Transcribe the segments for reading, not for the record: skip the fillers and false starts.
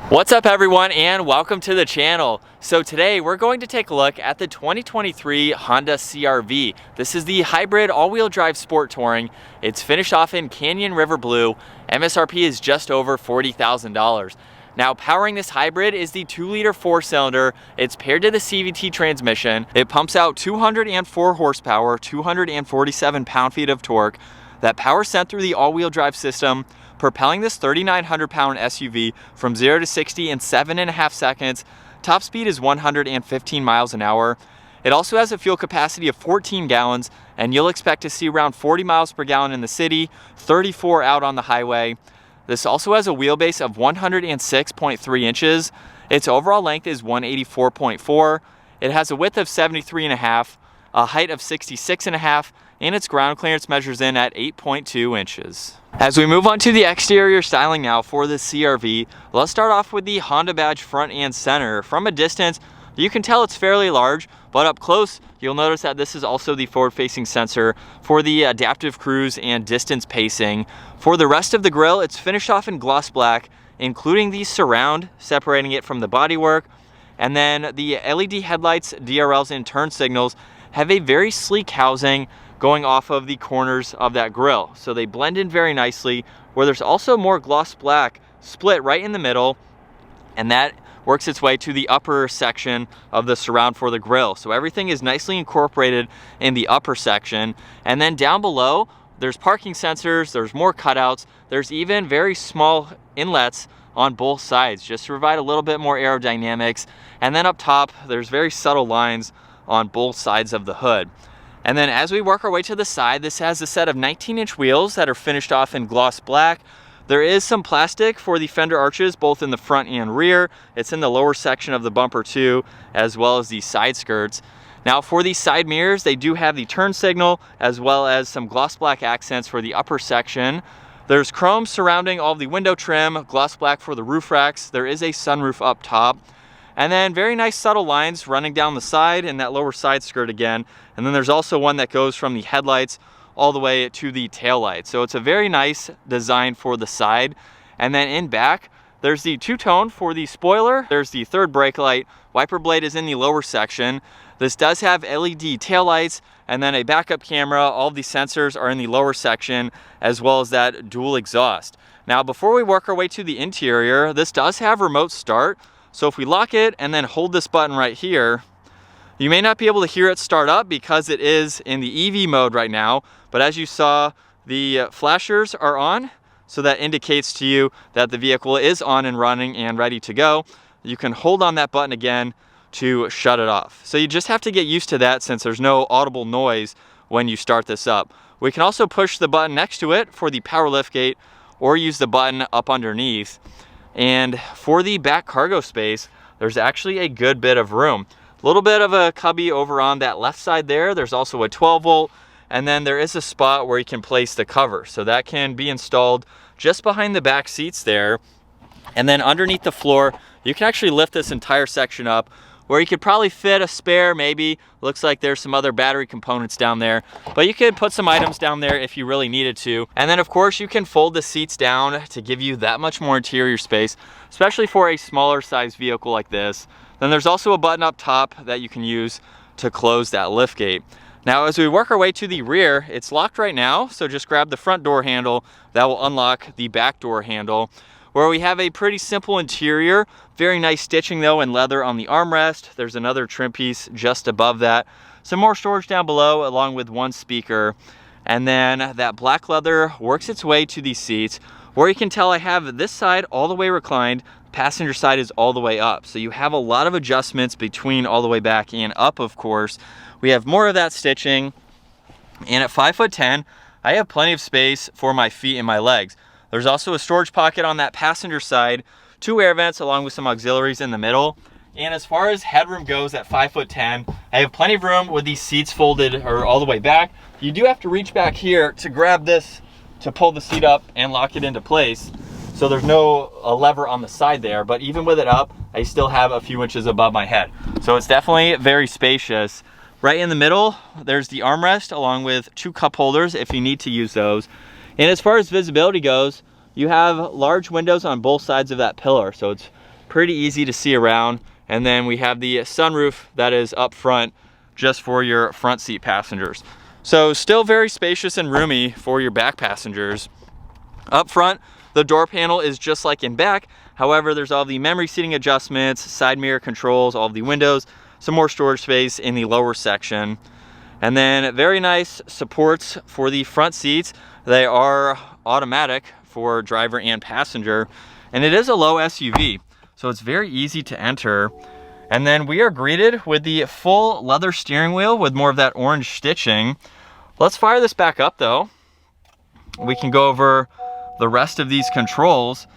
What's up everyone, and welcome to the channel. So today we're going to take a look at the 2023 Honda CRV. This is the hybrid all-wheel drive sport touring. It's finished off in Canyon River Blue. MSRP is just over $40,000. Now powering this hybrid is the 2-liter 4-cylinder. It's paired to the CVT transmission. It pumps out 204 horsepower, 247 pound-feet of torque. That power sent through the all-wheel drive system, propelling this 3,900-pound SUV from 0 to 60 in 7.5 seconds. Top speed is 115 miles an hour. It also has a fuel capacity of 14 gallons, and you'll expect to see around 40 miles per gallon in the city, 34 out on the highway. This also has a wheelbase of 106.3 inches. Its overall length is 184.4. It has a width of 73.5, a height of 66.5, and its ground clearance measures in at 8.2 inches. As we move on to the exterior styling now for the CRV, let's start off with the Honda badge front and center. From a distance, you can tell it's fairly large, but up close, you'll notice that this is also the forward-facing sensor for the adaptive cruise and distance pacing. For the rest of the grille, it's finished off in gloss black, including the surround, separating it from the bodywork. And then the LED headlights, DRLs, and turn signals have a very sleek housing going off of the corners of that grille. So they blend in very nicely, where there's also more gloss black split right in the middle, and that works its way to the upper section of the surround for the grille. So everything is nicely incorporated in the upper section. And then down below, there's parking sensors, there's more cutouts, there's even very small inlets on both sides just to provide a little bit more aerodynamics. And then up top, there's very subtle lines on both sides of the hood. And then as we work our way to the side, this has a set of 19-inch wheels that are finished off in gloss black. There is some plastic for the fender arches, both in the front and rear. It's in the lower section of the bumper too, as well as the side skirts. Now for the side mirrors, they do have the turn signal, as well as some gloss black accents for the upper section. There's chrome surrounding all of the window trim, gloss black for the roof racks. There is a sunroof up top. And then very nice subtle lines running down the side and that lower side skirt again. And then there's also one that goes from the headlights all the way to the taillights. So it's a very nice design for the side. And then in back, there's the two-tone for the spoiler. There's the third brake light. Wiper blade is in the lower section. This does have LED taillights and then a backup camera. All of the sensors are in the lower section, as well as that dual exhaust. Now, before we work our way to the interior, this does have remote start. So if we lock it and then hold this button right here, you may not be able to hear it start up because it is in the EV mode right now. But as you saw, the flashers are on, so that indicates to you that the vehicle is on and running and ready to go. You can hold on that button again to shut it off. So you just have to get used to that, since there's no audible noise when you start this up. We can also push the button next to it for the power liftgate, or use the button up underneath. And for the back cargo space, there's actually a good bit of room. A little bit of a cubby over on that left side there. There's also a 12 volt, and then there is a spot where you can place the cover. So that can be installed just behind the back seats there. And then underneath the floor, you can actually lift this entire section up, where you could probably fit a spare, maybe. Looks like there's some other battery components down there, but you could put some items down there if you really needed to. And then of course you can fold the seats down to give you that much more interior space, especially for a smaller size vehicle like this. Then there's also a button up top that you can use to close that liftgate. Now as we work our way to the rear, it's locked right now, so just grab the front door handle. That will unlock the back door handle, where we have a pretty simple interior. Very nice stitching though in leather on the armrest. There's another trim piece just above that. Some more storage down below, along with one speaker. And then that black leather works its way to these seats, where you can tell I have this side all the way reclined. Passenger side is all the way up. So you have a lot of adjustments between all the way back and up, of course. We have more of that stitching. And at 5'10", I have plenty of space for my feet and my legs. There's also a storage pocket on that passenger side, 2 air vents along with some auxiliaries in the middle. And as far as headroom goes at 5'10", I have plenty of room with these seats folded or all the way back. You do have to reach back here to grab this to pull the seat up and lock it into place. So there's no lever on the side there, but even with it up, I still have a few inches above my head. So it's definitely very spacious. Right in the middle, there's the armrest along with 2 cup holders if you need to use those. And as far as visibility goes, you have large windows on both sides of that pillar, so it's pretty easy to see around. And then we have the sunroof that is up front just for your front seat passengers. So still very spacious and roomy for your back passengers. Up front, the door panel is just like in back. However, there's all the memory seating adjustments, side mirror controls, all of the windows, some more storage space in the lower section. And then very nice supports for the front seats. They are automatic for driver and passenger. And it is a low SUV, so it's very easy to enter. And then we are greeted with the full leather steering wheel with more of that orange stitching. Let's fire this back up though. We can go over the rest of these controls.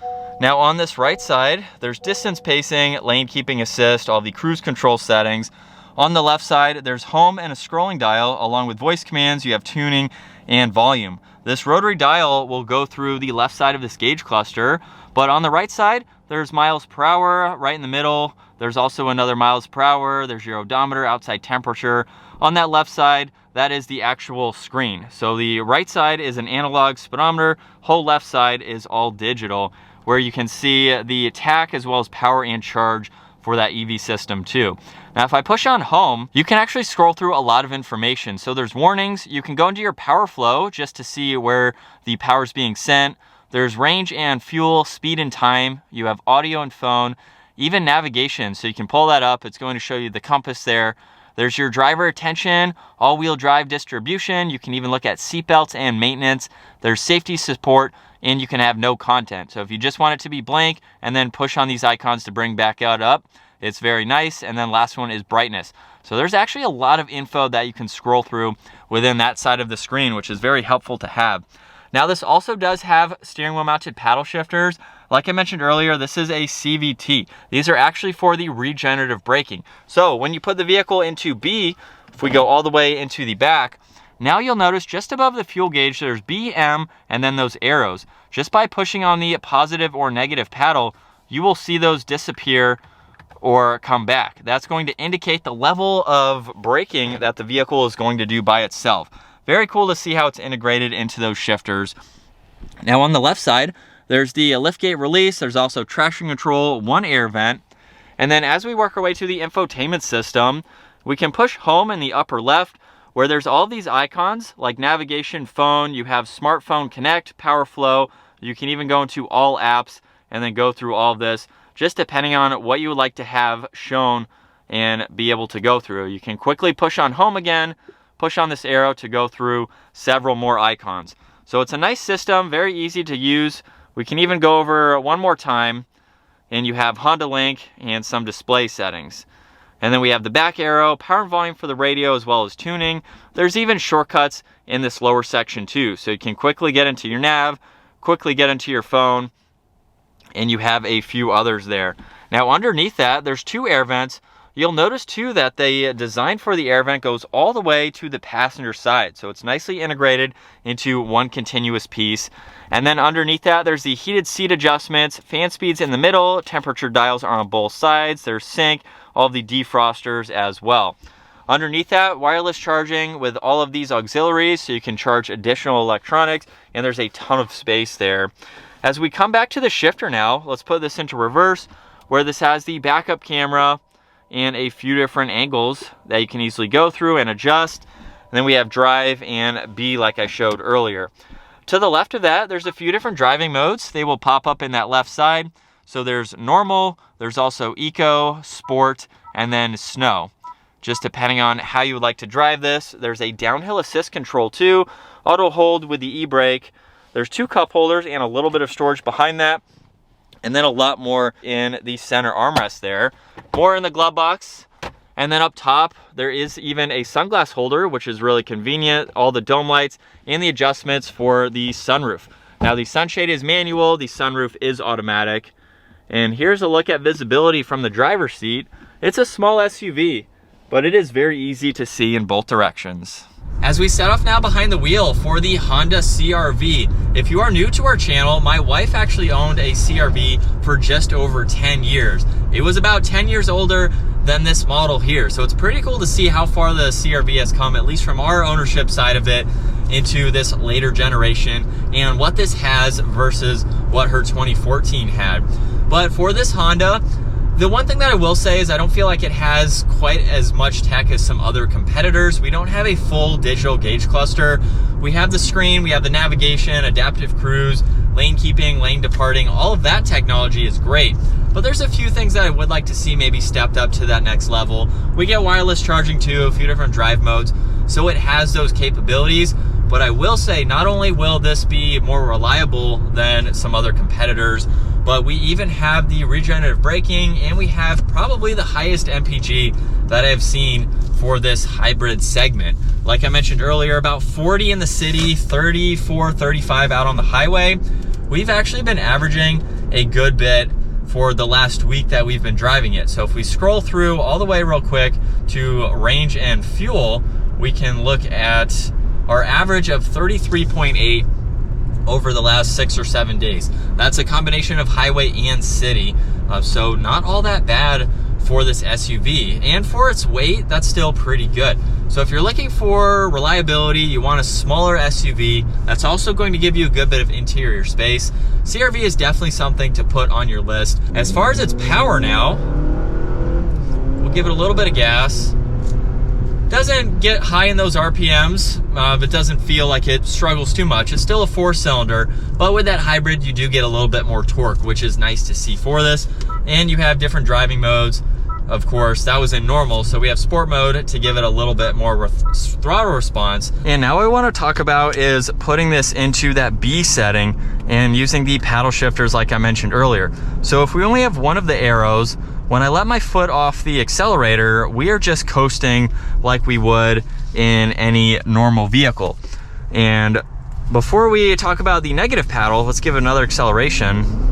Now on this right side, there's distance pacing, lane keeping assist, all the cruise control settings. On the left side, there's home and a scrolling dial, along with voice commands. You have tuning and volume. This rotary dial will go through the left side of this gauge cluster, but on the right side, there's miles per hour. Right in the middle, there's also another miles per hour. There's your odometer, outside temperature. On that left side, that is the actual screen. So the right side is an analog speedometer, whole left side is all digital, where you can see the tach as well as power and charge for that EV system too. Now if I push on home, you can actually scroll through a lot of information. So there's warnings, you can go into your power flow just to see where the power is being sent. There's range and fuel, speed and time. You have audio and phone, even navigation. So you can pull that up, it's going to show you the compass there. There's your driver attention, all-wheel drive distribution. You can even look at seatbelts and maintenance. There's safety support, and you can have no content. So if you just want it to be blank and then push on these icons to bring back out up, it's very nice. And then last one is brightness. So there's actually a lot of info that you can scroll through within that side of the screen, which is very helpful to have. Now this also does have steering wheel mounted paddle shifters. Like I mentioned earlier, this is a CVT. These are actually for the regenerative braking. So when you put the vehicle into B, if we go all the way into the back, now you'll notice just above the fuel gauge, there's B, M, and then those arrows. Just by pushing on the positive or negative paddle, you will see those disappear or come back. That's going to indicate the level of braking that the vehicle is going to do by itself. Very cool to see how it's integrated into those shifters. Now on the left side, there's the liftgate release. There's also traction control, one air vent. And then as we work our way to the infotainment system, we can push home in the upper left, where there's all these icons like navigation, phone, you have smartphone connect, power flow. You can even go into all apps and then go through all of this, just depending on what you would like to have shown and be able to go through. You can quickly push on home again, push on this arrow to go through several more icons. So it's a nice system, very easy to use. We can even go over one more time, and you have Honda Link and some display settings. And then we have the back arrow, power and volume for the radio as well as tuning. There's even shortcuts in this lower section too. So you can quickly get into your nav, quickly get into your phone, and you have a few others there. Now underneath that, there's two air vents. You'll notice too that the design for the air vent goes all the way to the passenger side. So it's nicely integrated into one continuous piece. And then underneath that, there's the heated seat adjustments, fan speeds in the middle, temperature dials are on both sides, there's sync, all the defrosters as well. Underneath that, wireless charging with all of these auxiliaries, so you can charge additional electronics, and there's a ton of space there. As we come back to the shifter now, let's put this into reverse, where this has the backup camera and a few different angles that you can easily go through and adjust. And then we have drive and B like I showed earlier. To the left of that, there's a few different driving modes. They will pop up in that left side. So there's normal, there's also eco, sport, and then snow. Just depending on how you would like to drive this. There's a downhill assist control too, auto hold with the e-brake. There's two cup holders and a little bit of storage behind that. And then a lot more in the center armrest there. More in the glove box. And then up top, there is even a sunglass holder, which is really convenient. All the dome lights and the adjustments for the sunroof. Now the sunshade is manual, the sunroof is automatic. And here's a look at visibility from the driver's seat. It's a small SUV, but it is very easy to see in both directions. As we set off now behind the wheel for the Honda CRV, if you are new to our channel, my wife actually owned a CRV for just over 10 years. It was about 10 years older than this model here. So it's pretty cool to see how far the CRV has come, at least from our ownership side of it, into this later generation and what this has versus what her 2014 had. But for this Honda, the one thing that I will say is I don't feel like it has quite as much tech as some other competitors. We don't have a full digital gauge cluster. We have the screen, we have the navigation, adaptive cruise, lane keeping, lane departing, all of that technology is great. But there's a few things that I would like to see maybe stepped up to that next level. We get wireless charging too, a few different drive modes, so it has those capabilities. But I will say, not only will this be more reliable than some other competitors, but we even have the regenerative braking, and we have probably the highest MPG that I've seen for this hybrid segment. Like I mentioned earlier, about 40 in the city, 34, 35 out on the highway. We've actually been averaging a good bit for the last week that we've been driving it. So if we scroll through all the way real quick to range and fuel, we can look at our average of 33.8 over the last 6 or 7 days. That's a combination of highway and city. So not all that bad for this SUV. And for its weight, that's still pretty good. So if you're looking for reliability, you want a smaller SUV that's also going to give you a good bit of interior space, CRV is definitely something to put on your list. As far as its power now, we'll give it a little bit of gas. Doesn't get high in those RPMs, but doesn't feel like it struggles too much. It's still a 4-cylinder, but with that hybrid, you do get a little bit more torque, which is nice to see for this. And you have different driving modes. Of course, that was in normal, so we have sport mode to give it a little bit more throttle response. And now what I want to talk about is putting this into that B setting and using the paddle shifters like I mentioned earlier. So if we only have one of the arrows, when I let my foot off the accelerator, we are just coasting like we would in any normal vehicle. And before we talk about the negative paddle, let's give it another acceleration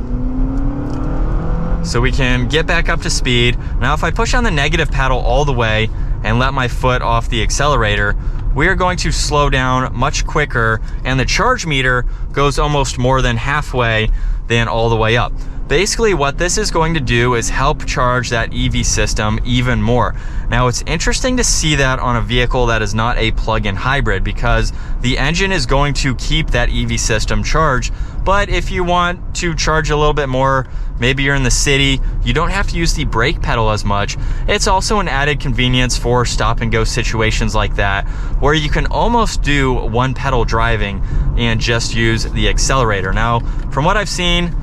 so we can get back up to speed. Now, if I push on the negative paddle all the way and let my foot off the accelerator, we are going to slow down much quicker, and the charge meter goes almost more than halfway than all the way up. Basically, what this is going to do is help charge that EV system even more. Now, it's interesting to see that on a vehicle that is not a plug-in hybrid, because the engine is going to keep that EV system charged. But if you want to charge a little bit more, maybe you're in the city, you don't have to use the brake pedal as much. It's also an added convenience for stop and go situations like that, where you can almost do one pedal driving and just use the accelerator. Now, from what I've seen,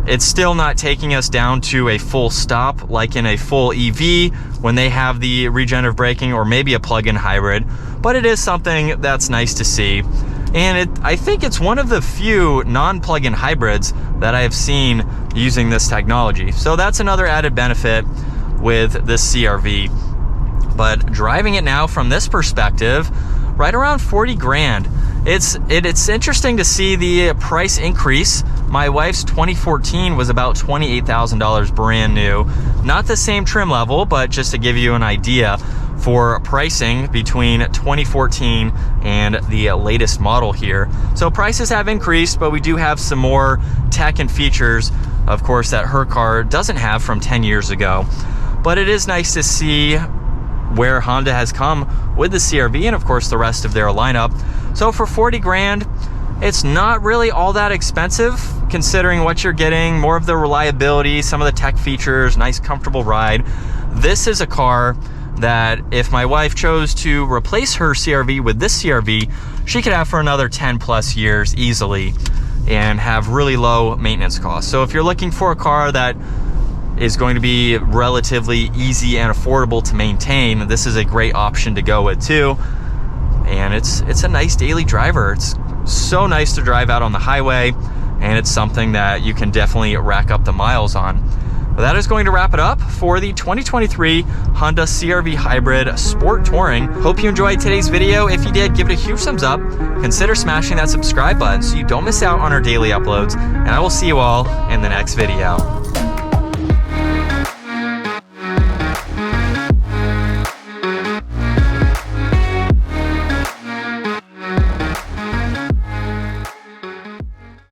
it's still not taking us down to a full stop like in a full EV when they have the regenerative braking, or maybe a plug-in hybrid, but it is something that's nice to see. And I think it's one of the few non-plug-in hybrids that I have seen using this technology. So that's another added benefit with this CRV. But driving it now from this perspective, right around 40 grand. It's interesting to see the price increase. My wife's 2014 was about $28,000 brand new. Not the same trim level, but just to give you an idea for pricing between 2014 and the latest model here. So prices have increased, but we do have some more tech and features, of course, that her car doesn't have from 10 years ago. But it is nice to see where Honda has come with the CRV, and of course the rest of their lineup. So for 40 grand, it's not really all that expensive considering what you're getting, more of the reliability, some of the tech features, nice comfortable ride. This is a car that if my wife chose to replace her CRV with this CRV, she could have for another 10 plus years easily and have really low maintenance costs. So if you're looking for a car that is going to be relatively easy and affordable to maintain, this is a great option to go with too. And it's a nice daily driver. It's so nice to drive out on the highway, and it's something that you can definitely rack up the miles on. But that is going to wrap it up for the 2023 Honda CRV Hybrid Sport Touring. Hope you enjoyed today's video. If you did, give it a huge thumbs up. Consider smashing that subscribe button so you don't miss out on our daily uploads. And I will see you all in the next video.